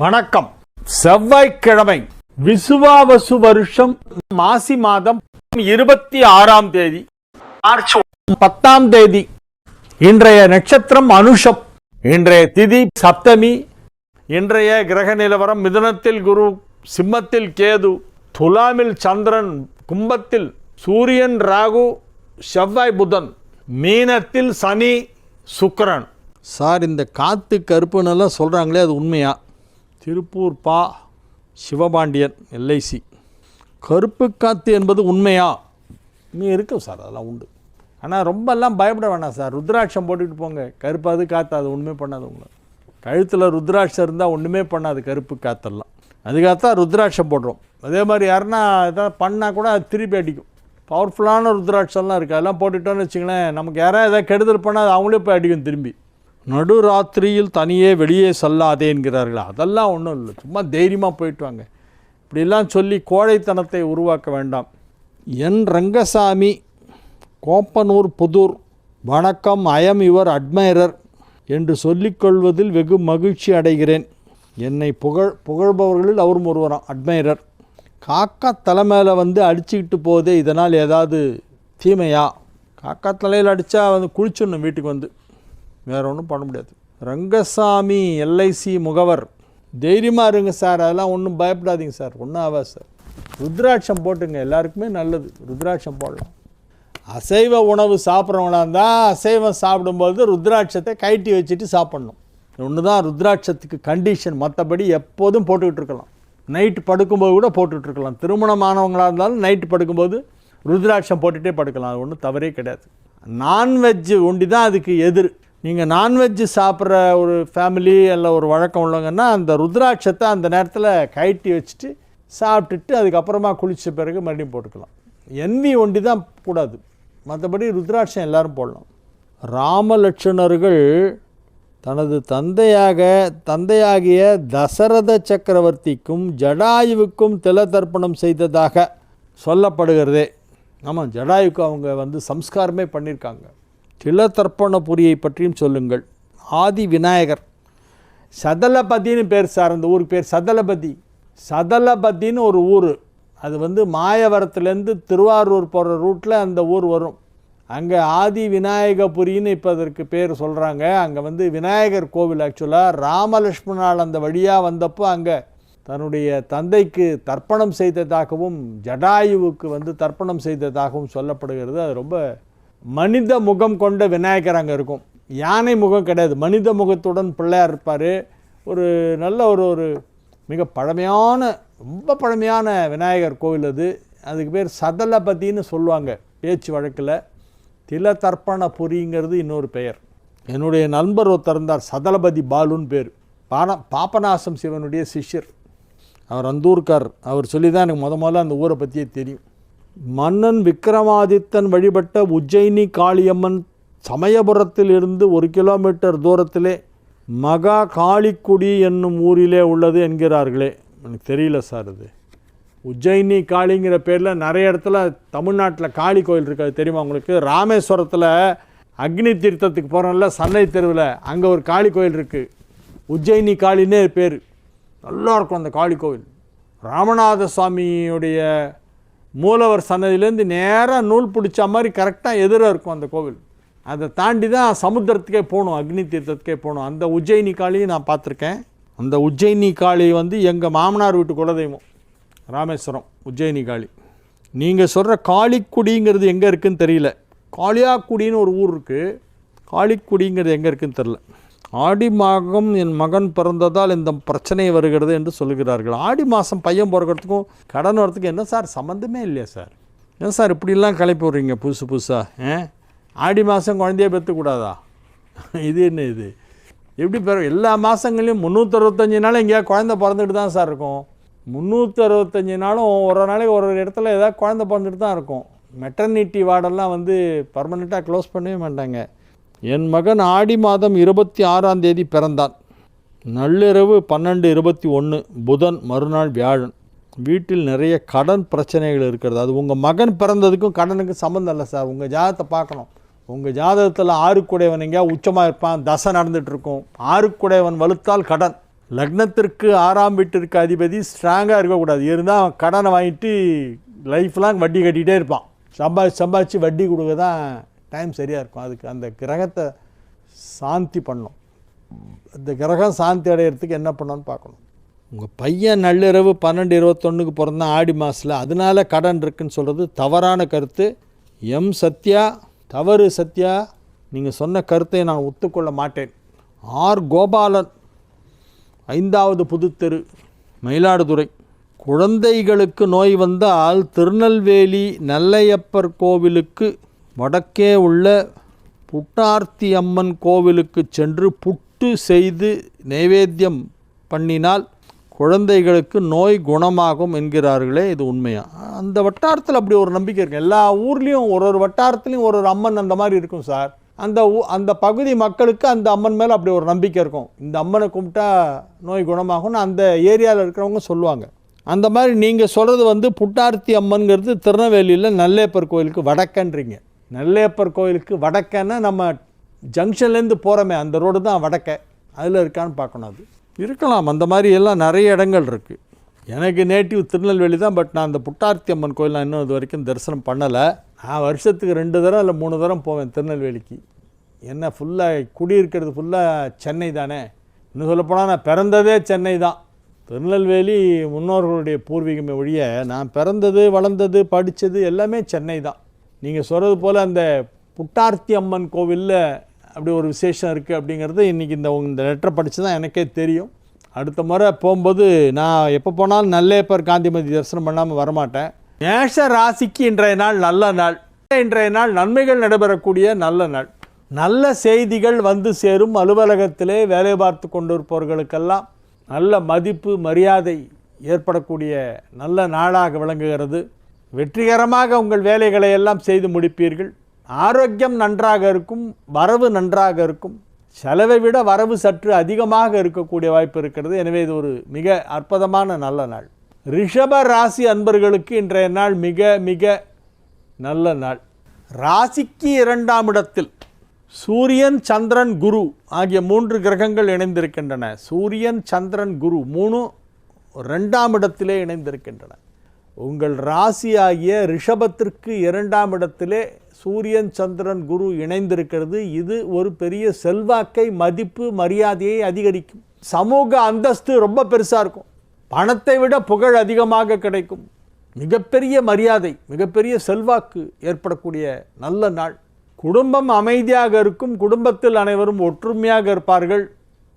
வணக்கம். செவ்வாய்க்கிழமை விசுவாவசு வருஷம் மாசி மாதம் 26ஆம் தேதி மார்ச் 10ஆம் தேதி. இன்றைய நட்சத்திரம் அனுஷம். இன்றைய திதி சப்தமி. இன்றைய கிரக நிலவரம்: மிதுனத்தில் குரு, சிம்மத்தில் கேது, துலாமில் சந்திரன், கும்பத்தில் சூரியன், ராகு, செவ்வாய், புதன், மீனத்தில் சனி, சுக்கிரன். சார், இந்த காற்று கருப்புன்னெல்லாம் சொல்கிறாங்களே, அது உண்மையா? திருப்பூர் பா சிவபாண்டியன், எல்ஐசி. கருப்பு காற்று என்பது உண்மையா? இருக்கும் சார், அதெல்லாம் உண்டு. ஆனால் ரொம்பலாம் பயப்பட வேணாம் சார். ருத்ராட்சம் போட்டுக்கிட்டு போங்க. கருப்பாது காற்று அது ஒன்றுமே பண்ணாது. உங்களை கழுத்தில் ருத்ராட்சம் இருந்தால் ஒன்றுமே பண்ணாது கருப்பு காற்றெல்லாம். அதுக்காகத்தான் ருத்ராட்சம் போடுறோம். அதே மாதிரி யாருன்னா எதாவது பண்ணால் கூட அது திருப்பி அடிக்கும். பவர்ஃபுல்லான ருத்ராட்சம்லாம் இருக்குது. அதெல்லாம் போட்டுக்கிட்டோன்னு வச்சுங்களேன், நமக்கு யாராவது எதாவது கெடுதல் பண்ணால் அது அவங்களே போய் அடிக்கும் திரும்பி. நடுராத்திரியில் தனியே வெளியே செல்லாதே என்கிறார்கள். அதெல்லாம் ஒன்றும் இல்லை, சும்மா தைரியமாக போயிட்டு வாங்க. இப்படிலாம் சொல்லி கோழைத்தனத்தை உருவாக்க வேண்டாம். என் ரங்கசாமி, கோப்பனூர் புதூர். வணக்கம். ஐஎம் யுவர் அட்மைரர் என்று சொல்லிக்கொள்வதில் வெகு மகிழ்ச்சி அடைகிறேன். என்னை புகழ்பவர்களில் அவரும் ஒருவராம், அட்மைரர். காக்கா தலை மேலே வந்து அடிச்சுக்கிட்டு போதே, இதனால் ஏதாவது தீமையா? காக்கா தலையில் அடித்தா வந்து குளிச்சிடணும் வீட்டுக்கு வந்து, வேறு ஒன்றும் பண்ண முடியாது. ரங்கசாமி, எல்ஐசி முகவர். தைரியமாக இருங்க சார், அதெல்லாம் ஒன்றும் பயப்படாதீங்க சார், ஒன்றும் ஆகாது சார். ருத்ராட்சம் போட்டுங்க, எல்லாருக்குமே நல்லது. ருத்ராட்சம் போடலாம். அசைவ உணவு சாப்பிட்றவங்களா இருந்தால் அசைவம் சாப்பிடும்போது ருத்ராட்சத்தை கைட்டி வச்சுட்டு சாப்பிட்ணும். ஒன்று தான் ருத்ராட்சத்துக்கு கண்டிஷன். மற்றபடி எப்போதும் போட்டுக்கிட்டு இருக்கலாம். நைட்டு படுக்கும்போது கூட போட்டுட்ருக்கலாம். திருமணமானவங்களாக இருந்தாலும் நைட்டு படுக்கும்போது ருத்ராட்சம் போட்டுகிட்டே படுக்கலாம். அது ஒன்றும் தவறே கிடையாது. நான்வெஜ்ஜு ஒண்டி தான் அதுக்கு எதிர். நீங்கள் நான்வெஜ்ஜு சாப்பிட்ற ஒரு ஃபேமிலி இல்லை ஒரு வழக்கம் உள்ளவங்கன்னா அந்த ருத்ராட்சத்தை அந்த நேரத்தில் கைட்டி வச்சுட்டு சாப்பிட்டுட்டு அதுக்கப்புறமா குளித்த பிறகு மறுபடியும் போட்டுக்கலாம். என்வி ஒண்டி தான் கூடாது. மற்றபடி ருத்ராட்சம் எல்லோரும் போடலாம். ராமலட்சுமணர்கள் தனது தந்தையாகிய தசரத சக்கரவர்த்திக்கும் ஜடாயுவுக்கும் திலதர்ப்பணம் செய்ததாக சொல்லப்படுகிறதே. ஆமாம், ஜடாயுக்கு அவங்க வந்து சம்ஸ்காரமே பண்ணியிருக்காங்க. திலதர்ப்பண புரியை பற்றியும் சொல்லுங்கள். ஆதி விநாயகர். சதலபதினு பேர் சார், அந்த ஊருக்கு பேர் சதலபதி. சதலபதினு ஒரு ஊர். அது வந்து மாயவரத்துலேருந்து திருவாரூர் போகிற ரூட்டில் அந்த ஊர் வரும். அங்கே ஆதி விநாயகபுரின்னு இப்போ அதற்கு பேர் சொல்கிறாங்க. அங்கே வந்து விநாயகர் கோவில். ஆக்சுவலாக ராமலட்சுமணால் அந்த வழியாக வந்தப்போ அங்கே தன்னுடைய தந்தைக்கு தர்ப்பணம் செய்ததாகவும் ஜடாயுவுக்கு வந்து தர்ப்பணம் செய்ததாகவும் சொல்லப்படுகிறது. அது ரொம்ப மனித முகம் கொண்ட விநாயகர் அங்கே இருக்கும். யானை முகம் கிடையாது, மனித முகத்துடன் பிள்ளையார் இருப்பார். ஒரு நல்ல ஒரு மிக பழமையான, ரொம்ப பழமையான விநாயகர் கோவில் அது. அதுக்கு பேர் சதலபதினு சொல்லுவாங்க பேச்சு வழக்கில். திலதர்ப்பண புரிங்கிறது இன்னொரு பெயர். என்னுடைய நண்பர் ஒருத்தர் இருந்தார், சதலபதி பாலுன்னு பேர். பாபநாசம் சிவனுடைய சிஷ்யர். அவர் அந்தூர்கார். அவர் சொல்லி தான் எனக்கு முதல்ல அந்த ஊரை பற்றியே தெரியும். மன்னன் விக்ரமாதித்தன் வழிபட்ட உஜ்ஜயினி காளியம்மன் சமயபுரத்தில் இருந்து 1 கிலோமீட்டர் தூரத்திலே மகா காளிக்குடி என்னும் ஊரிலே உள்ளது என்கிறார்களே. எனக்கு தெரியல சார். அது உஜ்ஜயினி காளிங்கிற பேரில் நிறைய இடத்துல தமிழ்நாட்டில் காளி கோயில் இருக்குது. அது தெரியுமா உங்களுக்கு? ராமேஸ்வரத்தில் அக்னி தீர்த்தத்துக்கு போகிறோம்ல, சன்னை தெருவில், அங்கே ஒரு காளி கோயில் இருக்குது. உஜ்ஜயினி காளின்னே பேர். நல்லாயிருக்கும் அந்த காளி கோவில். ராமநாத சுவாமியுடைய மூலவர் சன்னதியிலேருந்து நேராக நூல் பிடிச்ச மாதிரி கரெக்டாக எதிராக இருக்கும் அந்த கோவில். அதை தாண்டி தான் சமுத்திரத்துக்கே போகணும், அக்னி தீர்த்தத்துக்கே போகணும். அந்த உஜ்ஜயினி காளியை நான் பார்த்துருக்கேன். அந்த உஜ்ஜயினி காளி வந்து எங்கள் மாமனார் வீட்டு குலதெய்வம், ராமேஸ்வரம் உஜ்ஜயினி காளி. நீங்கள் சொல்கிற காளிக்குடிங்கிறது எங்கே இருக்குதுன்னு தெரியல. காளியாக்குடின்னு ஒரு ஊர் இருக்குது. காளிக்குடிங்கிறது எங்கே இருக்குதுன்னு தெரில. ஆடி மாதம் என் மகன் பிறந்ததால் இந்த பிரச்சனை வருகிறது என்று சொல்லுகிறார்கள். ஆடி மாதம் பையன் பிறக்கிறதுக்கும் கடன் வரத்துக்கும் என்ன சார் சம்மந்தமே இல்லையா சார்? ஏன் சார் இப்படிலாம் கிளப்பி விட்றீங்க புதுசாக? ஆடி மாதம் குழந்தைய பெற்றுக்கூடாதா? இது என்ன இது? எப்படி எல்லா மாதங்களையும் 365 நாளும் எங்கேயாவது குழந்தை பிறந்துட்டு தான் சார் இருக்கும். 365 நாளும் ஒரு நாளைக்கு ஒரு இடத்துல ஏதாவது குழந்தை பிறந்துட்டு தான் இருக்கும். மெட்டர்னிட்டி வார்டெல்லாம் வந்து பர்மனெண்ட்டாக க்ளோஸ் பண்ணவே மாட்டாங்க. என் மகன் ஆடி மாதம் 26ஆம் தேதி பிறந்தான். நள்ளிரவு 12:21 புதன், மறுநாள் வியாழன். வீட்டில் நிறைய கடன் பிரச்சனைகள் இருக்கிறது. அது உங்கள் மகன் பிறந்ததுக்கும் கடனுக்கும் சம்மந்தம் இல்லை சார். உங்கள் ஜாதகத்தை பார்க்கணும். உங்கள் ஜாதகத்தில் 6 குடையவன் எங்கேயா உச்சமாக இருப்பான், தசை நடந்துகிட்ருக்கும். 6 குடையவன் வலுத்தால் கடன். லக்னத்திற்கு 6ஆம் வீட்டிற்கு அதிபதி ஸ்ட்ராங்காக இருக்கக்கூடாது. இருந்தால் கடனை வாங்கிட்டு லைஃப் லாங் வட்டி கட்டிகிட்டே இருப்பான். சம்பாதிச்சு வட்டி கொடுக்க தான் டைம் சரியாக இருக்கும். அதுக்கு அந்த கிரகத்தை சாந்தி பண்ணணும். அந்த கிரகம் சாந்தி அடையிறதுக்கு என்ன பண்ணணும்னு பார்க்கணும். உங்கள் பையன் நள்ளிரவு 12:21 பிறந்தான் ஆடி மாதத்தில், அதனால கடன் இருக்குன்னு சொல்கிறது தவறான கருத்து. சத்யா தவறு. சத்யா, நீங்கள் சொன்ன கருத்தை நான் ஒத்துக்கொள்ள மாட்டேன். கோபாலன் 5வது புதுத்தெரு, மயிலாடுதுறை. குழந்தைகளுக்கு நோய் வந்தால் திருநெல்வேலி நல்லையப்பர் கோவிலுக்கு வடக்கே உள்ள புட்டார்த்தி அம்மன் கோவிலுக்கு சென்று புட்டு செய்து நைவேத்தியம் பண்ணினால் குழந்தைகளுக்கு நோய் குணமாகும் என்கிறார்களே, இது உண்மையா? அந்த வட்டாரத்தில் அப்படி ஒரு நம்பிக்கை இருக்குது. எல்லா ஊர்லேயும் ஒரு வட்டாரத்துலேயும் ஒரு அம்மன் அந்த மாதிரி இருக்கும் சார். அந்த பகுதி மக்களுக்கு அந்த அம்மன் மேலே அப்படி ஒரு நம்பிக்கை இருக்கும். இந்த அம்மனை கும்பிட்டா நோய் குணமாகும்னு அந்த ஏரியாவில் இருக்கிறவங்க சொல்லுவாங்க. அந்த மாதிரி நீங்கள் சொல்கிறது புட்டார்த்தி அம்மன்கிறது திருநெல்வேலியில் நல்லையப்பர் கோயிலுக்கு வடக்கன்றீங்க. நல்லையப்பர் கோயிலுக்கு வடக்கன்னா நம்ம ஜங்ஷன்லேருந்து போகிறோமே அந்த ரோடு தான் வடக்க, அதில் இருக்கான்னு பார்க்கணும். அது இருக்கலாம். அந்த மாதிரி எல்லாம் நிறைய இடங்கள் இருக்குது. எனக்கு நேட்டிவ் திருநெல்வேலி தான். பட் நான் அந்த புட்டார்த்தி அம்மன் கோயில் நான் இன்னும் இது வரைக்கும் தரிசனம் பண்ணலை. நான் வருஷத்துக்கு 2 தரம் இல்லை 3 தரம் போவேன் திருநெல்வேலிக்கு. என்ன ஃபுல்லாக குடியிருக்கிறது ஃபுல்லாக சென்னை தானே. இன்னும் சொல்லப்போனால் நான் பிறந்ததே சென்னை தான். திருநெல்வேலி முன்னோர்களுடைய பூர்வீகமே ஒழிய நான் பிறந்தது வளர்ந்தது படித்தது எல்லாமே சென்னை தான். நீங்கள் சொல்கிறது போல் அந்த புட்டார்த்தி அம்மன் கோவிலில் அப்படி ஒரு விசேஷம் இருக்குது அப்படிங்கிறது இன்றைக்கி இந்த லெட்டரை படித்து தான் எனக்கே தெரியும். அடுத்த முறை போகும்போது நான் எப்போ போனாலும் நல்லையப்பர் காந்திமதி தரிசனம் பண்ணாமல் வரமாட்டேன். மேஷ ராசிக்கு இன்றைய நாள் நல்ல நாள். இன்றைய நாள் நன்மைகள் நடைபெறக்கூடிய நல்ல நாள். நல்ல செய்திகள் வந்து சேரும். அலுவலகத்திலே வேலை பார்த்து கொண்டிருப்பவர்களுக்கெல்லாம் நல்ல மதிப்பு மரியாதை ஏற்படக்கூடிய நல்ல நாளாக விளங்குகிறது. வெற்றிகரமாக உங்கள் வேலைகளை எல்லாம் செய்து முடிப்பீர்கள். ஆரோக்கியம் நன்றாக இருக்கும். வரவு நன்றாக இருக்கும். செலவை விட வரவு சற்று அதிகமாக இருக்கக்கூடிய வாய்ப்பு இருக்கிறது. எனவே இது ஒரு மிக அற்புதமான நல்ல நாள். ரிஷப ராசி அன்பர்களுக்கு இன்றைய நாள் மிக மிக நல்ல நாள். ராசிக்கு 2ஆம் இடத்தில் சூரியன் சந்திரன் குரு ஆகிய 3 கிரகங்கள் இணைந்திருக்கின்றன. சூரியன் சந்திரன் குரு 3 2ஆம் இடத்திலே இணைந்திருக்கின்றன. உங்கள் ராசி ஆகிய ரிஷபத்திற்கு 2ஆம் இடத்திலே சூரியன் சந்திரன் குரு இணைந்திருக்கிறது. இது ஒரு பெரிய செல்வாக்கை மதிப்பு மரியாதையை அதிகரிக்கும். சமூக அந்தஸ்து ரொம்ப பெருசாக இருக்கும். பணத்தை விட புகழ் அதிகமாக கிடைக்கும். மிகப்பெரிய மரியாதை மிகப்பெரிய செல்வாக்கு ஏற்படக்கூடிய நல்ல நாள். குடும்பம் அமைதியாக இருக்கும். குடும்பத்தில் அனைவரும் ஒற்றுமையாக இருப்பார்கள்.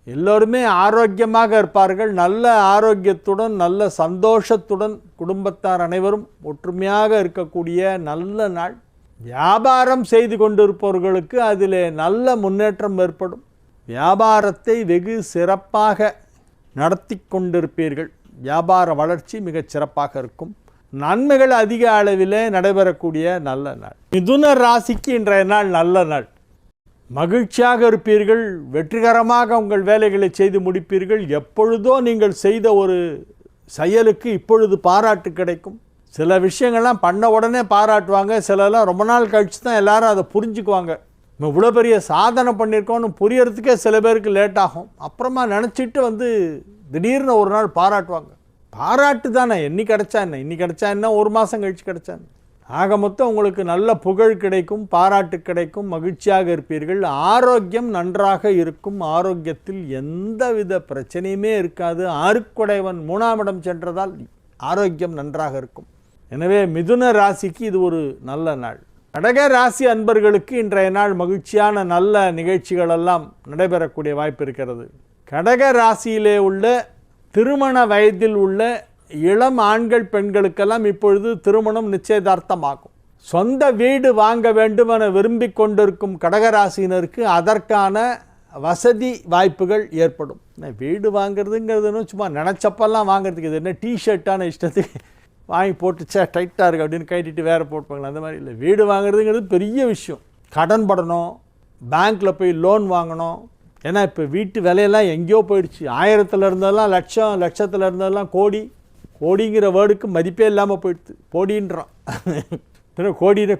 எல்லோருமே ஆரோக்கியமாக இருப்பார்கள். நல்ல ஆரோக்கியத்துடன் நல்ல சந்தோஷத்துடன் குடும்பத்தார் அனைவரும் ஒற்றுமையாக இருக்கக்கூடிய நல்ல நாள். வியாபாரம் செய்து கொண்டிருப்பவர்களுக்கு அதில் நல்ல முன்னேற்றம் ஏற்படும். வியாபாரத்தை வெகு சிறப்பாக நடத்தி கொண்டிருப்பீர்கள். வியாபார வளர்ச்சி மிகச் சிறப்பாக இருக்கும். நன்மைகள் அதிக அளவிலே நடைபெறக்கூடிய நல்ல நாள். மிதுன ராசிக்கு இன்றைய நாள் நல்ல நாள். மகிழ்ச்சியாக இருப்பீர்கள். வெற்றிகரமாக உங்கள் வேலைகளை செய்து முடிப்பீர்கள். எப்பொழுதோ நீங்கள் செய்த ஒரு செயலுக்கு இப்பொழுது பாராட்டு கிடைக்கும். சில விஷயங்கள்லாம் பண்ண உடனே பாராட்டுவாங்க. சிலலாம் ரொம்ப நாள் கழித்து தான் எல்லாரும் அதை புரிஞ்சுக்குவாங்க. நம்ம இவ்வளோ பெரிய சாதனை பண்ணியிருக்கோன்னு புரியறதுக்கே சில பேருக்கு லேட் ஆகும். அப்புறமா நினச்சிட்டு திடீர்னு ஒரு நாள் பாராட்டுவாங்க. பாராட்டு தானே, என்னைக்கு கிடச்சா என்ன, இன்னைக்கு கிடச்சா என்ன, ஒரு மாதம் கழித்து கிடச்சா என்ன. ஆக மொத்தம் உங்களுக்கு நல்ல புகழ் கிடைக்கும், பாராட்டு கிடைக்கும், மகிழ்ச்சியாக இருப்பீர்கள். ஆரோக்கியம் நன்றாக இருக்கும். ஆரோக்கியத்தில் எந்தவித பிரச்சனையுமே இருக்காது. ஆறுக்குடையவன் 3ஆம் இடம் சென்றதால் ஆரோக்கியம் நன்றாக இருக்கும். எனவே மிதுன ராசிக்கு இது ஒரு நல்ல நாள். கடக ராசி அன்பர்களுக்கு இன்றைய நாள் மகிழ்ச்சியான நல்ல நிகழ்ச்சிகள் எல்லாம் நடைபெறக்கூடிய வாய்ப்பு இருக்கிறது. கடக ராசியிலே உள்ள திருமண வயதில் உள்ள இளம் ஆண்கள் பெண்களுக்கெல்லாம் இப்பொழுது திருமணம் நிச்சயதார்த்தமாகும். சொந்த வீடு வாங்க வேண்டும் என விரும்பி கொண்டிருக்கும் கடகராசியினருக்கு அதற்கான வசதி வாய்ப்புகள் ஏற்படும். வீடு வாங்கிறதுங்கிறது சும்மா நினச்சப்பெல்லாம் வாங்கிறதுக்கு இது என்ன டிஷர்ட்டான இஷ்டத்துக்கு வாங்கி போட்டுச்சா டைட்டாக இருக்குது அப்படின்னு கைட்டிட்டு வேறு போட்டுப்பாங்களா, அந்த மாதிரி இல்லை. வீடு வாங்குறதுங்கிறது பெரிய விஷயம். கடன் படணும், பேங்க்கில் போய் லோன் வாங்கணும். ஏன்னா இப்போ வீட்டு விலையெல்லாம் எங்கேயோ போயிடுச்சு. 1000ல் இருந்ததெல்லாம் லட்சம், லட்சத்தில் இருந்ததெல்லாம் கோடி. கோடிங்கிற வேர்டுக்கு மதிப்பே இல்லாமல் போயிடுது. கோடின்றான்.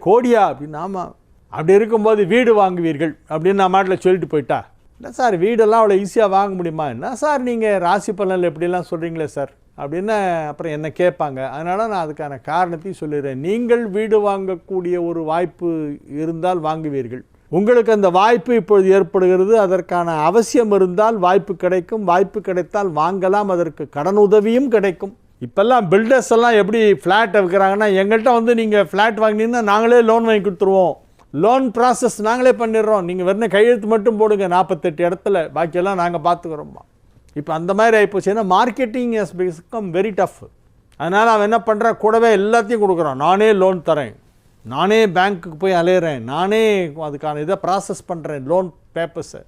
கோடியா அப்படின்னு. ஆமாம். அப்படி இருக்கும்போது வீடு வாங்குவீர்கள் அப்படின்னு நான் மாட்டில் சொல்லிட்டு போயிட்டா என்ன சார் வீடெல்லாம் அவ்வளோ ஈஸியாக வாங்க முடியுமா, என்ன சார் நீங்கள் ராசி பலனில் எப்படிலாம் சொல்கிறீங்களே சார் அப்படின்னு அப்புறம் என்ன கேட்பாங்க. அதனால் நான் அதுக்கான காரணத்தையும் சொல்லிடுறேன். நீங்கள் வீடு வாங்கக்கூடிய ஒரு வாய்ப்பு இருந்தால் வாங்குவீர்கள். உங்களுக்கு அந்த வாய்ப்பு இப்பொழுது ஏற்படுகிறது. அதற்கான அவசியம் இருந்தால் வாய்ப்பு கிடைக்கும். வாய்ப்பு கிடைத்தால் வாங்கலாம். அதற்கு கடன் உதவியும் கிடைக்கும். இப்போல்லாம் பில்டர்ஸ் எல்லாம் எப்படி ஃப்ளாட் விற்கிறாங்கன்னா, எங்கள்கிட்ட வந்து நீங்கள் ஃப்ளாட் வாங்கினீங்கன்னா நாங்களே லோன் வாங்கி கொடுத்துருவோம், லோன் ப்ராசஸ் நாங்களே பண்ணிடுறோம், நீங்கள் வெறும் கையெழுத்து மட்டும் போடுங்க 48 இடத்துல, பாக்கியெல்லாம் நாங்கள் பார்த்துக்குறோம்மா. இப்போ அந்த மாதிரி ஆகிப்போச்சு. ஏன்னா marketing has become very tough. அதனால் அவன் என்ன பண்ணுறான், கூடவே எல்லாத்தையும் கொடுக்குறான். நானே லோன் தரேன், நானே பேங்க்குக்கு போய் அலையிறேன், நானே அதுக்கான இதை ப்ராசஸ் பண்ணுறேன், லோன் பேப்பர்ஸை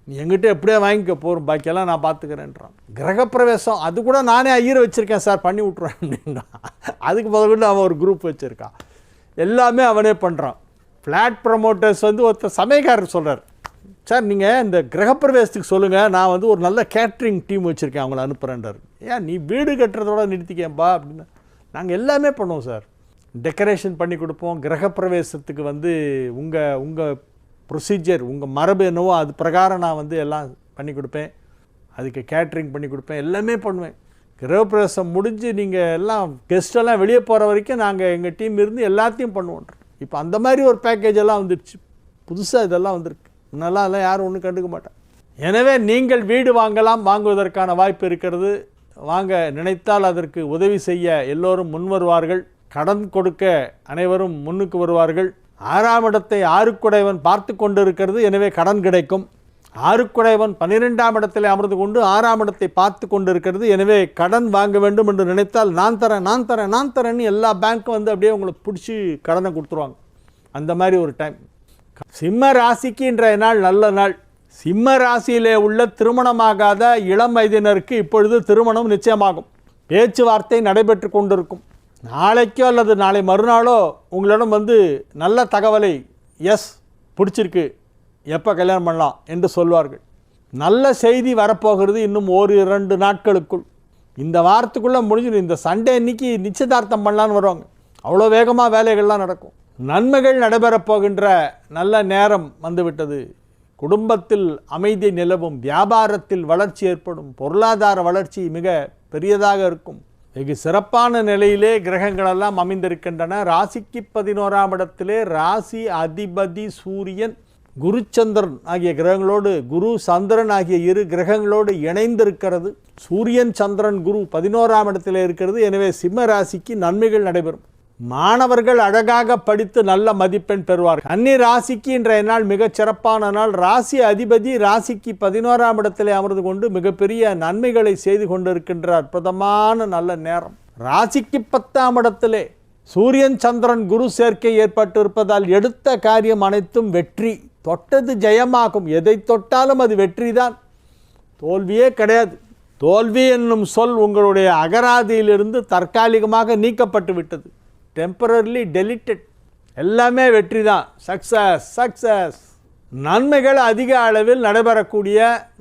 நீ எங்கிட்ட எப்படியே வாங்கிக்க போகிறோம், பாக்கியெல்லாம் நான் பார்த்துக்கிறேன்றான். கிரகப்பிரவேசம் அது கூட நானே ஐயரை வச்சுருக்கேன் சார், பண்ணி விட்ருவேன் அப்படின்னா. அதுக்கு முதல்ல அவன் ஒரு குரூப் வச்சுருக்கான். எல்லாமே அவனே பண்ணுறான். ஃப்ளாட் ப்ரமோட்டர்ஸ் வந்து ஒருத்தர் சமயக்காரர் சொல்கிறார், சார் நீங்கள் இந்த கிரகப்பிரவேசத்துக்கு சொல்லுங்கள், நான் வந்து ஒரு நல்ல கேட்ரிங் டீம் வச்சுருக்கேன், அவங்கள அனுப்புகிறேன்றார். ஏன் நீ வீடு கட்டுறதோட நிறுத்திக்கேன்பா அப்படின்னு. நாங்கள் எல்லாமே பண்ணுவோம் சார், டெக்கரேஷன் பண்ணி கொடுப்போம், கிரகப்பிரவேசத்துக்கு வந்து உங்கள் ப்ரொசீஜர், உங்கள் மரபு என்னவோ அது பிரகாரம் நான் வந்து எல்லாம் பண்ணி கொடுப்பேன், அதுக்கு கேட்ரிங் பண்ணி கொடுப்பேன், எல்லாமே பண்ணுவேன். கிரகப்பிரவேசம் முடிஞ்சு நீங்கள் எல்லாம் கெஸ்டெல்லாம் வெளியே போகிற வரைக்கும் நாங்கள் எங்கள் டீம் இருந்து எல்லாத்தையும் பண்ணுவோன்றோம். இப்போ அந்த மாதிரி ஒரு பேக்கேஜ் எல்லாம் வந்துடுச்சு, புதுசாக இதெல்லாம் வந்திருக்கு. முன்னெல்லாம் அதெல்லாம் யாரும் ஒன்றும் கண்டுக்க மாட்டாங்க. எனவே நீங்கள் வீடு வாங்கலாம், வாங்குவதற்கான வாய்ப்பு இருக்கிறது. வாங்க நினைத்தால் அதற்கு உதவி செய்ய எல்லோரும் முன் வருவார்கள். கடன் கொடுக்க அனைவரும் முன்னுக்கு வருவார்கள். 6ஆம் இடத்தை ஆறுக்குடையவன் பார்த்து கொண்டு இருக்கிறது, எனவே கடன் கிடைக்கும். ஆறுக்குடையவன் 12ஆம் இடத்திலே அமர்ந்து கொண்டு 6ஆம் இடத்தை பார்த்து கொண்டு இருக்கிறது, எனவே கடன் வாங்க வேண்டும் என்று நினைத்தால் நான் தரேன் நான் தரேன் நான் தரேன்னு எல்லா பேங்க்கும் வந்து அப்படியே உங்களுக்கு பிடிச்சி கடனை கொடுத்துருவாங்க. அந்த மாதிரி ஒரு டைம். சிம்ம ராசிக்கு இன்றைய நாள் நல்ல நாள். சிம்ம ராசியிலே உள்ள திருமணமாகாத இளம் வயதினருக்கு இப்பொழுது திருமணம் நிச்சயமாகும். பேச்சுவார்த்தை நடைபெற்று கொண்டிருக்கும். நாளைக்கோ அல்லது நாளை மறுநாளோ உங்களிடம் வந்து நல்ல தகவலை, எஸ் பிடிச்சிருக்கு, எப்போ கல்யாணம் பண்ணலாம் என்று சொல்வார்கள். நல்ல செய்தி வரப்போகிறது இன்னும் 1-2 நாட்களுக்குள். இந்த வாரத்துக்குள்ளே முடிஞ்சிடும். இந்த சண்டே அன்னைக்கு நிச்சயதார்த்தம் பண்ணலான்னு வருவாங்க. அவ்வளோ வேகமாக வேலைகள்லாம் நடக்கும். நன்மைகள் நடைபெறப் போகின்ற நல்ல நேரம் வந்துவிட்டது. குடும்பத்தில் அமைதி நிலவும், வியாபாரத்தில் வளர்ச்சி ஏற்படும், பொருளாதார வளர்ச்சி மிக பெரியதாக இருக்கும். வெகு சிறப்பான நிலையிலே கிரகங்களெல்லாம் அமைந்திருக்கின்றன. ராசிக்கு 11ஆம் இடத்திலே ராசி அதிபதி சூரியன், குரு சந்திரன் ஆகிய கிரகங்களோடு, குரு சந்திரன் ஆகிய 2 கிரகங்களோடு இணைந்திருக்கிறது. சூரியன் சந்திரன் குரு 11ஆம் இடத்திலே இருக்கிறது. எனவே சிம்ம ராசிக்கு நன்மைகள் நடைபெறும். மாணவர்கள் அழகாக படித்து நல்ல மதிப்பெண் பெறுவார்கள். கன்னி ராசிக்கு இன்றைய நாள் மிகச் சிறப்பான நாள். ராசி அதிபதி ராசிக்கு 11ஆம் இடத்திலே அமர்ந்து கொண்டு மிகப்பெரிய நன்மைகளை செய்து கொண்டிருக்கின்ற அற்புதமான நல்ல நேரம். ராசிக்கு 10ஆம் இடத்திலே சூரியன் சந்திரன் குரு சேர்க்கை ஏற்பட்டு இருப்பதால் எடுத்த காரியம் அனைத்தும் வெற்றி. தொட்டது ஜெயமாகும். எதை தொட்டாலும் அது வெற்றி தான், தோல்வியே கிடையாது. தோல்வி என்னும் சொல் உங்களுடைய அகராதியிலிருந்து தற்காலிகமாக நீக்கப்பட்டு விட்டது. Temporarily deleted. எல்லாமே வெற்றி தான். Success success. நன்மைகள் அதிக அளவில் நடைபெறக்கூடிய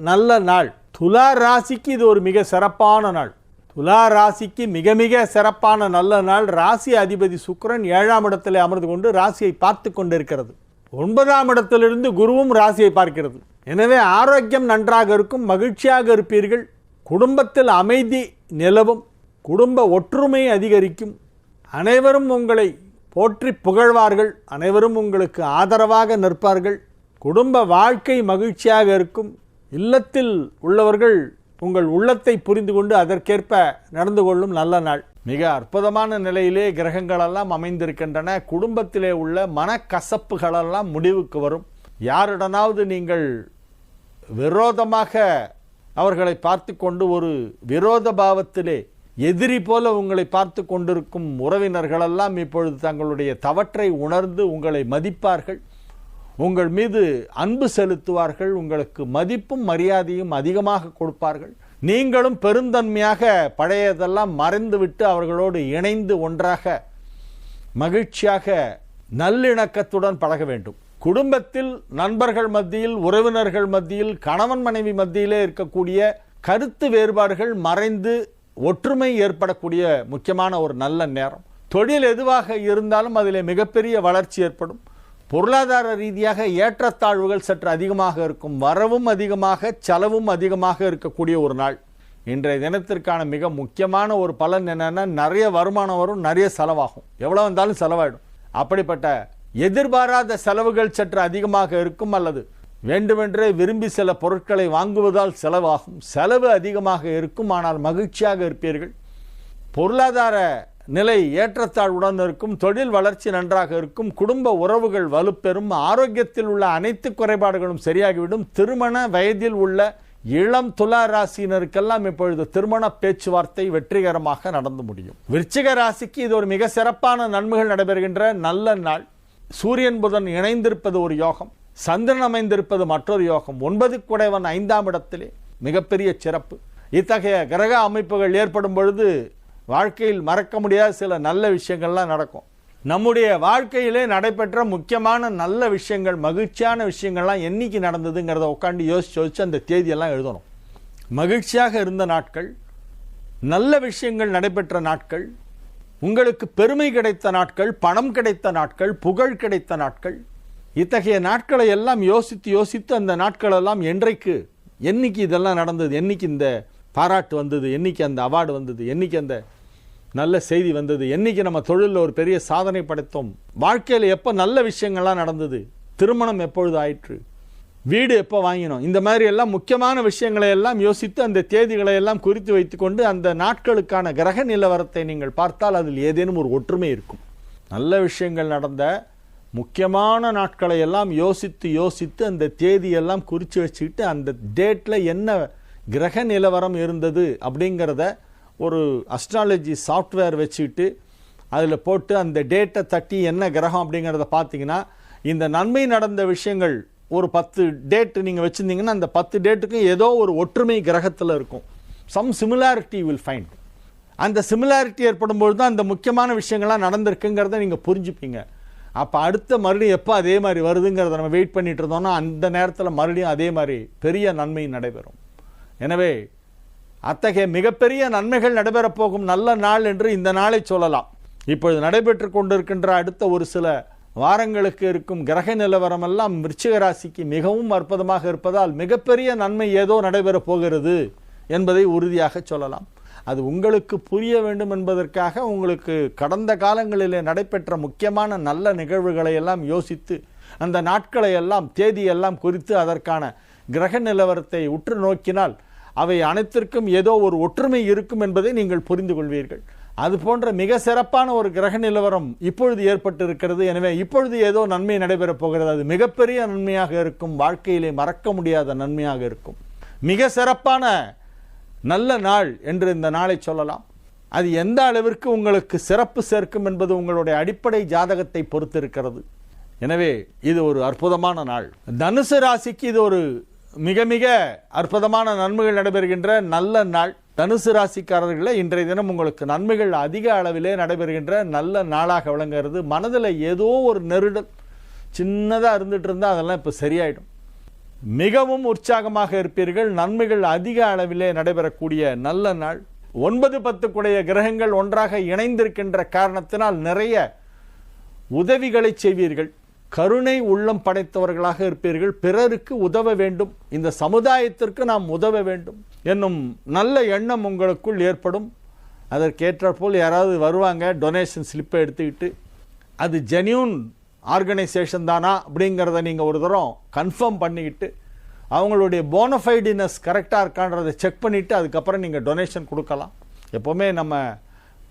நல்ல நாள். துலா ராசிக்கு இது ஒரு மிக சிறப்பான நாள். துலா ராசிக்கு மிக மிக சிறப்பான நல்ல நாள். ராசி அதிபதி சுக்கிரன் 7ஆம் இடத்திலே அமர்ந்து கொண்டு ராசியை பார்த்து கொண்டிருக்கிறது. 9ஆம் இடத்திலிருந்து குருவும் ராசியை பார்க்கிறது. எனவே ஆரோக்கியம் நன்றாக இருக்கும், மகிழ்ச்சியாக இருப்பீர்கள். குடும்பத்தில் அமைதி நிலவும், குடும்ப ஒற்றுமை அதிகரிக்கும். அனைவரும் உங்களை போற்றி புகழ்வார்கள், அனைவரும் உங்களுக்கு ஆதரவாக நிற்பார்கள். குடும்ப வாழ்க்கை மகிழ்ச்சியாக இருக்கும். இல்லத்தில் உள்ளவர்கள் உங்கள் உள்ளத்தை புரிந்து கொண்டு அதற்கேற்ப நடந்து கொள்ளும் நல்ல நாள். மிக அற்புதமான நிலையிலே கிரகங்களெல்லாம் அமைந்திருக்கின்றன. குடும்பத்திலே உள்ள மனக்கசப்புகளெல்லாம் முடிவுக்கு வரும். யாருடனாவது நீங்கள் விரோதமாக அவர்களை பார்த்து கொண்டு ஒரு விரோத பாவத்திலே எதிரி போல உங்களை பார்த்து கொண்டிருக்கும் உறவினர்களெல்லாம் இப்பொழுது தங்களுடைய தவற்றை உணர்ந்து உங்களை மதிப்பார்கள், உங்கள் மீது அன்பு செலுத்துவார்கள், உங்களுக்கு மதிப்பும் மரியாதையும் அதிகமாக கொடுப்பார்கள். நீங்களும் பெருந்தன்மையாக பழையதெல்லாம் மறைந்துவிட்டு அவர்களோடு இணைந்து ஒன்றாக மகிழ்ச்சியாக நல்லிணக்கத்துடன் பழக வேண்டும். குடும்பத்தில் நண்பர்கள் மத்தியில், உறவினர்கள் மத்தியில், கணவன் மனைவி மத்தியிலே இருக்கக்கூடிய கருத்து வேறுபாடுகள் மறைந்து ஒற்றுமை ஏற்படக்கூடிய முக்கியமான ஒரு நல்ல நேரம். தொழில் எதுவாக இருந்தாலும் அதிலே மிகப்பெரிய வளர்ச்சி ஏற்படும். பொருளாதார ரீதியாக ஏற்றத்தாழ்வுகள் சற்று அதிகமாக இருக்கும். வரவும் அதிகமாக செலவும் அதிகமாக இருக்கக்கூடிய ஒரு நாள். இன்றைய தினத்திற்கான மிக முக்கியமான ஒரு பலன் என்னன்னா, நிறைய வருமானம் வரும், நிறைய செலவாகும். எவ்வளவு வந்தாலும் செலவாயிடும். அப்படிப்பட்ட எதிர்பாராத செலவுகள் சற்று அதிகமாக இருக்கும். அல்லது வேண்டுமென்றே விரும்பி சில பொருட்களை வாங்குவதால் செலவாகும். செலவு அதிகமாக இருக்கும், ஆனால் மகிழ்ச்சியாக இருப்பீர்கள். பொருளாதார நிலை ஏற்றத்தாழ்வுடன் இருக்கும். தொழில் வளர்ச்சி நன்றாக இருக்கும். குடும்ப உறவுகள் வலுப்பெறும். ஆரோக்கியத்தில் உள்ள அனைத்து குறைபாடுகளும் சரியாகிவிடும். திருமண வயதில் உள்ள இளம் துலா ராசியினருக்கெல்லாம் இப்பொழுது திருமண பேச்சுவார்த்தை வெற்றிகரமாக நடந்து முடியும். விருச்சிக ராசிக்கு இது ஒரு மிக சிறப்பான நன்மைகள் நடைபெறுகின்ற நல்ல நாள். சூரியன் புதன் இணைந்திருப்பது ஒரு யோகம், சந்திரன் அமைந்திருப்பது மற்றொரு யோகம். 9 குடைவன் 5ஆம் இடத்திலே மிகப்பெரிய சிறப்பு. இத்தகைய கிரக அமைப்புகள் ஏற்படும் பொழுது வாழ்க்கையில் மறக்க முடியாத சில நல்ல விஷயங்கள்லாம் நடக்கும். நம்முடைய வாழ்க்கையிலே நடைபெற்ற முக்கியமான நல்ல விஷயங்கள், மகிழ்ச்சியான விஷயங்கள்லாம் என்னைக்கு நடந்ததுங்கிறத உட்காந்து யோசிச்சு அந்த தேதியெல்லாம் எழுதணும். மகிழ்ச்சியாக இருந்த நாட்கள், நல்ல விஷயங்கள் நடைபெற்ற நாட்கள், உங்களுக்கு பெருமை கிடைத்த நாட்கள், பணம் கிடைத்த நாட்கள், புகழ் கிடைத்த நாட்கள், இத்தகைய நாட்களை எல்லாம் யோசித்து அந்த நாட்களெல்லாம் என்னைக்கு இதெல்லாம் நடந்தது, என்னைக்கு இந்த பாராட்டு வந்தது, என்னைக்கு அந்த அவார்டு வந்தது, என்னைக்கு அந்த நல்ல செய்தி வந்தது, என்னைக்கு நம்ம தொழிலில் ஒரு பெரிய சாதனை படைத்தோம், வாழ்க்கையில் எப்போ நல்ல விஷயங்கள்லாம் நடந்தது, திருமணம் எப்பொழுது ஆயிற்று, வீடு எப்போ வாங்கினோம், இந்த மாதிரி எல்லாம் முக்கியமான விஷயங்களை எல்லாம் யோசித்து அந்த தேதிகளை எல்லாம் குறித்து வைத்துக்கொண்டு அந்த நாட்களுக்கான கிரக நிலவரத்தை நீங்கள் பார்த்தால் அதில் ஏதேனும் ஒரு ஒற்றுமை இருக்கும். நல்ல விஷயங்கள் நடந்த முக்கியமான நாட்களை எல்லாம் யோசித்து அந்த தேதியெல்லாம் குறித்து வச்சுக்கிட்டு அந்த டேட்டில் என்ன கிரக நிலவரம் இருந்தது அப்படிங்கிறத ஒரு அஸ்ட்ராலஜி சாஃப்ட்வேர் வச்சுக்கிட்டு அதில் போட்டு அந்த டேட்டை தட்டி என்ன கிரகம் அப்படிங்கிறத பார்த்தீங்கன்னா, இந்த நன்மை நடந்த விஷயங்கள் ஒரு 10 டேட்டு நீங்கள் வச்சுருந்தீங்கன்னா அந்த 10 டேட்டுக்கும் ஏதோ ஒரு ஒற்றுமை கிரகத்தில் இருக்கும். Some similarity will find. அந்த சிமிலாரிட்டி ஏற்படும் பொழுது தான் அந்த முக்கியமான விஷயங்கள்லாம் நடந்திருக்குங்கிறத நீங்கள் புரிஞ்சுப்பீங்க. அப்போ அடுத்த மறுபடியும் எப்போ அதே மாதிரி வருதுங்கிறத நம்ம வெயிட் பண்ணிட்டு இருந்தோம்னா அந்த நேரத்தில் மறுபடியும் அதே மாதிரி பெரிய நன்மை நடைபெறும். எனவே அத்தகைய மிகப்பெரிய நன்மைகள் நடைபெறப் போகும் நல்ல நாள் என்று இந்த நாளை சொல்லலாம். இப்பொழுது நடைபெற்று கொண்டிருக்கின்ற அடுத்த ஒரு சில வாரங்களுக்கு இருக்கும் கிரக நிலவரம் எல்லாம் விருச்சிக ராசிக்கு மிகவும் அற்புதமாக இருப்பதால் மிகப்பெரிய நன்மை ஏதோ நடைபெறப் போகிறது என்பதை உறுதியாக சொல்லலாம். அது உங்களுக்கு புரிய வேண்டும் என்பதற்காக உங்களுக்கு கடந்த காலங்களிலே நடைபெற்ற முக்கியமான நல்ல நிகழ்வுகளை எல்லாம் யோசித்து அந்த நாட்களை எல்லாம் தேதியெல்லாம் குறித்து அதற்கான கிரக நிலவரத்தை உற்று நோக்கினால் அவை அனைத்திற்கும் ஏதோ ஒரு ஒற்றுமை இருக்கும் என்பதை நீங்கள் புரிந்து கொள்வீர்கள். அது போன்ற மிக சிறப்பான ஒரு கிரக நிலவரம் இப்பொழுது ஏற்பட்டிருக்கிறது. எனவே இப்பொழுது ஏதோ நன்மை நடைபெறப் போகிறது. அது மிகப்பெரிய நன்மையாக இருக்கும். வாழ்க்கையிலே மறக்க முடியாத நன்மையாக இருக்கும். மிக சிறப்பான நல்ல நாள் என்று இந்த நாளை சொல்லலாம். அது எந்த அளவிற்கு உங்களுக்கு சிறப்பு சேர்க்கும் என்பது உங்களுடைய அடிப்படை ஜாதகத்தை பொறுத்து இருக்கிறது. எனவே இது ஒரு அற்புதமான நாள். தனுசு ராசிக்கு இது ஒரு மிக மிக அற்புதமான நன்மைகள் நடைபெறுகின்ற நல்ல நாள். தனுசு ராசிக்காரர்களே, இன்றைய தினம் உங்களுக்கு நன்மைகள் அதிக அளவிலே நடைபெறுகின்ற நல்ல நாளாக விளங்குகிறது. மனதில் ஏதோ ஒரு நெருடல் சின்னதாக இருந்துட்டு இருந்தால் அதெல்லாம் இப்போ சரியாயிடும். மிகவும் உற்சாகமாக இருப்பீர்கள். நன்மைகள் அதிக அளவிலே நடைபெறக்கூடிய நல்ல நாள். 9-10 குடைய கிரகங்கள் ஒன்றாக இணைந்திருக்கின்ற காரணத்தினால் நிறைய உதவிகளை செய்வீர்கள். கருணை உள்ளம் படைத்தவர்களாக இருப்பீர்கள். பிறருக்கு உதவ வேண்டும், இந்த சமுதாயத்திற்கு நாம் உதவ வேண்டும் என்னும் நல்ல எண்ணம் உங்களுக்குள் ஏற்படும். அதற்கேற்றபோல் யாராவது வருவாங்க, டொனேஷன் ஸ்லிப்பை எடுத்துக்கிட்டு அது ஜென்யூன் ஆர்கனைசேஷன் தானா அப்படிங்கிறத நீங்கள் ஒரு தரம் கன்ஃபார்ம் பண்ணிக்கிட்டு அவங்களுடைய போனஃபைடினஸ் கரெக்டாக இருக்கான்றதை செக் பண்ணிவிட்டு அதுக்கப்புறம் நீங்கள் டொனேஷன் கொடுக்கலாம். எப்போவுமே நம்ம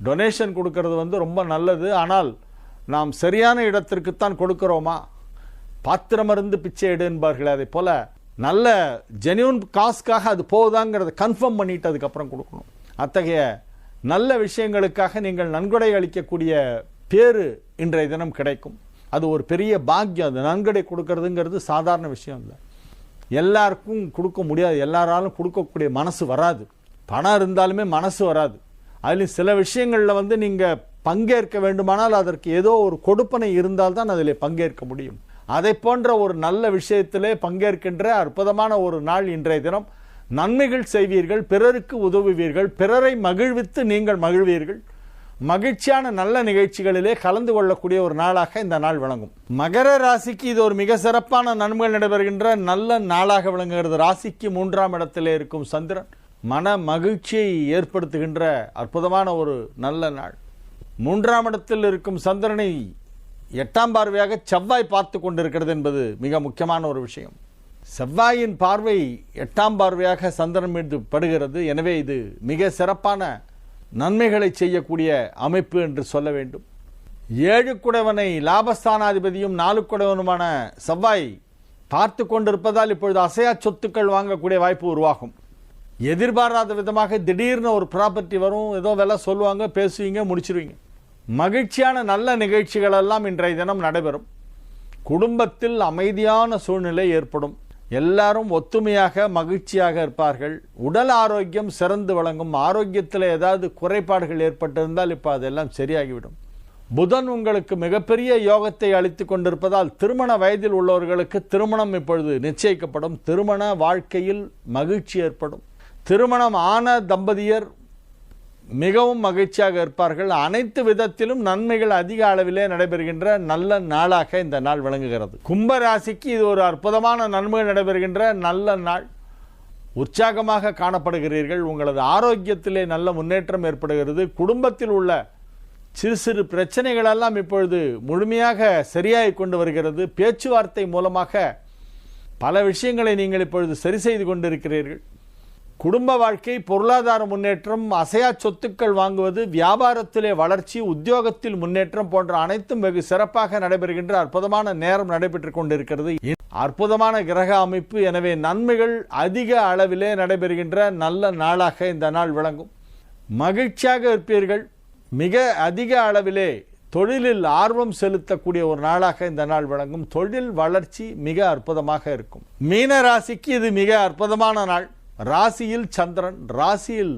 டொனேஷன் கொடுக்கறது ரொம்ப நல்லது. ஆனால் நாம் சரியான இடத்திற்குத்தான் கொடுக்கிறோமா? பாத்திரமருந்து பிச்சை எடு என்பார்கள். அதே போல் நல்ல ஜென்யூன் காசுக்காக அது போகுதாங்கிறத கன்ஃபார்ம் பண்ணிவிட்டு அதுக்கப்புறம் கொடுக்கணும். அத்தகைய நல்ல விஷயங்களுக்காக நீங்கள் நன்கொடை அளிக்கக்கூடிய பேரு இன்றைய தினம் கிடைக்கும். அது ஒரு பெரிய பாக்கியம். அது நன்கொடை கொடுக்கறதுங்கிறது சாதாரண விஷயம் இல்லை. எல்லாருக்கும் கொடுக்க முடியாது, எல்லாராலும் கொடுக்கக்கூடிய மனசு வராது. பணம் இருந்தாலுமே மனசு வராது. அதுலேயும் சில விஷயங்களில் நீங்கள் பங்கேற்க வேண்டுமானால் அதற்கு ஏதோ ஒரு கொடுப்பனை இருந்தால்தான் அதில் பங்கேற்க முடியும். அதை போன்ற ஒரு நல்ல விஷயத்திலே பங்கேற்கின்ற அற்புதமான ஒரு நாள் இன்றைய தினம். நன்மைகள் செய்வீர்கள், பிறருக்கு உதவுவீர்கள், பிறரை மகிழ்வித்து நீங்கள் மகிழ்வீர்கள். மகிழ்ச்சியான நல்ல நிகழ்ச்சிகளிலே கலந்து கொள்ளக்கூடிய ஒரு நாளாக இந்த நாள் விளங்கும். மகர ராசிக்கு இது ஒரு மிக சிறப்பான நன்மைகள் நடைபெறுகின்ற நல்ல நாளாக விளங்குகிறது. ராசிக்கு 3ஆம் இடத்திலே இருக்கும் சந்திரன் மன மகிழ்ச்சியை ஏற்படுத்துகின்ற அற்புதமான ஒரு நல்ல நாள். 3ஆம் இடத்தில் இருக்கும் சந்திரனை 8ஆம் பார்வையாக செவ்வாய் பார்த்து கொண்டிருக்கிறது என்பது மிக முக்கியமான ஒரு விஷயம். செவ்வாயின் பார்வை 8ஆம் பார்வையாக சந்திரன் மீது படுகிறது. எனவே இது மிக சிறப்பான நன்மைகளை செய்யக்கூடிய அமைப்பு என்று சொல்ல வேண்டும். 7 குடைவனை லாபஸ்தானாதிபதியும் 4 குடைவனுமான செவ்வாய் பார்த்து கொண்டிருப்பதால் இப்பொழுது அசையா சொத்துக்கள் வாங்கக்கூடிய வாய்ப்பு உருவாகும். எதிர்பாராத விதமாக திடீர்னு ஒரு ப்ராப்பர்ட்டி வரும், ஏதோ விலை சொல்லுவாங்க, பேசுவீங்க, முடிச்சிருவீங்க. மகிழ்ச்சியான நல்ல நிகழ்ச்சிகள் எல்லாம் இன்றைய தினம் நடைபெறும். குடும்பத்தில் அமைதியான சூழ்நிலை ஏற்படும். எல்லாரும் ஒத்துமையாக மகிழ்ச்சியாக இருப்பார்கள். உடல் ஆரோக்கியம் சிறந்து வழங்கும். ஆரோக்கியத்தில் ஏதாவது குறைபாடுகள் ஏற்பட்டிருந்தால் இப்போ அதெல்லாம் சரியாகிவிடும். புதன் உங்களுக்கு மிகப்பெரிய யோகத்தை அளித்து கொண்டிருப்பதால் திருமண வயதில் உள்ளவர்களுக்கு திருமணம் இப்பொழுது நிச்சயிக்கப்படும். திருமண வாழ்க்கையில் மகிழ்ச்சி ஏற்படும். திருமணம் ஆன தம்பதியர் மிகவும் மகிழ்ச்சியாக இருப்பார்கள். அனைத்து விதத்திலும் நன்மைகள் அதிக அளவிலே நடைபெறுகின்ற நல்ல நாளாக இந்த நாள் விளங்குகிறது. கும்பராசிக்கு இது ஒரு அற்புதமான நன்மைகள் நடைபெறுகின்ற நல்ல நாள். உற்சாகமாக காணப்படுகிறீர்கள். உங்களது ஆரோக்கியத்திலே நல்ல முன்னேற்றம் ஏற்படுகிறது. குடும்பத்தில் உள்ள சிறு சிறு பிரச்சனைகளெல்லாம் இப்பொழுது முழுமையாக சரியாகி கொண்டு வருகிறது. பேச்சுவார்த்தை மூலமாக பல விஷயங்களை நீங்கள் இப்பொழுது சரி செய்து கொண்டிருக்கிறீர்கள். குடும்ப வாழ்க்கை, பொருளாதார முன்னேற்றம், அசையா சொத்துக்கள் வாங்குவது, வியாபாரத்திலே வளர்ச்சி, உத்தியோகத்தில் முன்னேற்றம் போன்ற அனைத்தும் வெகு சிறப்பாக நடைபெறுகின்ற அற்புதமான நேரம் நடைபெற்றுக் கொண்டிருக்கிறது. அற்புதமான கிரக அமைப்பு. எனவே நன்மைகள் அதிக அளவிலே நடைபெறுகின்ற நல்ல நாளாக இந்த நாள் விளங்கும். மகிழ்ச்சியாக இருப்பீர்கள். மிக அதிக அளவிலே தொழிலில் ஆர்வம் செலுத்தக்கூடிய ஒரு நாளாக இந்த நாள் விளங்கும். தொழில் வளர்ச்சி மிக அற்புதமாக இருக்கும். மீன ராசிக்கு இது மிக அற்புதமான நாள். ராசியில் சந்திரன், ராசியில்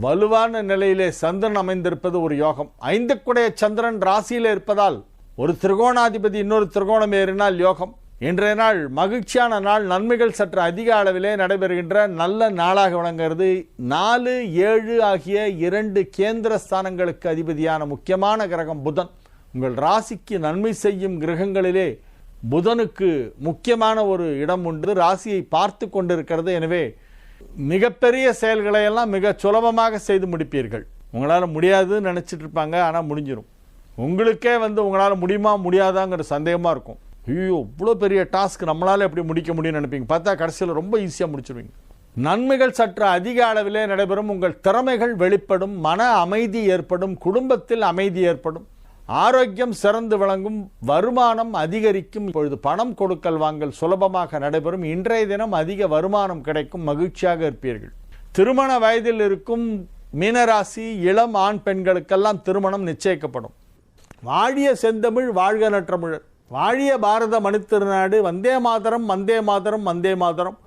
வலுவான நிலையிலே சந்திரன் அமைந்திருப்பது ஒரு யோகம். 5 குடைய சந்திரன் ராசியில் இருப்பதால் ஒரு திரிகோணாதிபதி இன்னொரு திரிகோணம் ஏறினால் யோகம். இன்றைய நாள் மகிழ்ச்சியான நாள். நன்மைகள் சற்று அதிக அளவிலே நடைபெறுகின்ற நல்ல நாளாக விளங்குகிறது. 4, 7 ஆகிய 2 கேந்திர ஸ்தானங்களுக்கு அதிபதியான முக்கியமான கிரகம் புதன். உங்கள் ராசிக்கு நன்மை செய்யும் கிரகங்களிலே புதனுக்கு முக்கியமான ஒரு இடம் உண்டு. ராசியை பார்த்து கொண்டிருக்கிறது. எனவே மிகப்பெரிய செயல்களை எல்லாம் மிக சுலபமாக செய்து முடிப்பீர்கள். உங்களால் முடியாதுன்னு நினச்சிட்டு இருப்பாங்க, ஆனால் முடிஞ்சிடும். உங்களுக்கே உங்களால் முடியுமா முடியாதாங்கிற சந்தேகமாக இருக்கும். ஐயோ இவ்வளோ பெரிய டாஸ்க் நம்மளால் எப்படி முடிக்க முடியும்னு நினைப்பீங்க. பார்த்தா கடைசியில் ரொம்ப ஈஸியாக முடிச்சிருவீங்க. நன்மைகள் சற்று அதிக அளவிலே நடைபெறும். உங்கள் திறமைகள் வெளிப்படும். மன அமைதி ஏற்படும். குடும்பத்தில் அமைதி ஏற்படும். ஆரோக்கியம் சிறந்து விளங்கும். வருமானம் அதிகரிக்கும். இப்பொழுது பணம் கொடுக்கல் வாங்கல் சுலபமாக நடைபெறும். இன்றைய தினம் அதிக வருமானம் கிடைக்கும். மகிழ்ச்சியாக இருப்பீர்கள். திருமண வயதில் இருக்கும் மீனராசி இளம் ஆண் பெண்களுக்கெல்லாம் திருமணம் நிச்சயிக்கப்படும். வாழிய செந்தமிழ், வாழ்க நற்றமிழர். வாழிய பாரத மணித்திருநாடு. வந்தே மாதரம், வந்தே மாதரம், வந்தே மாதரம்.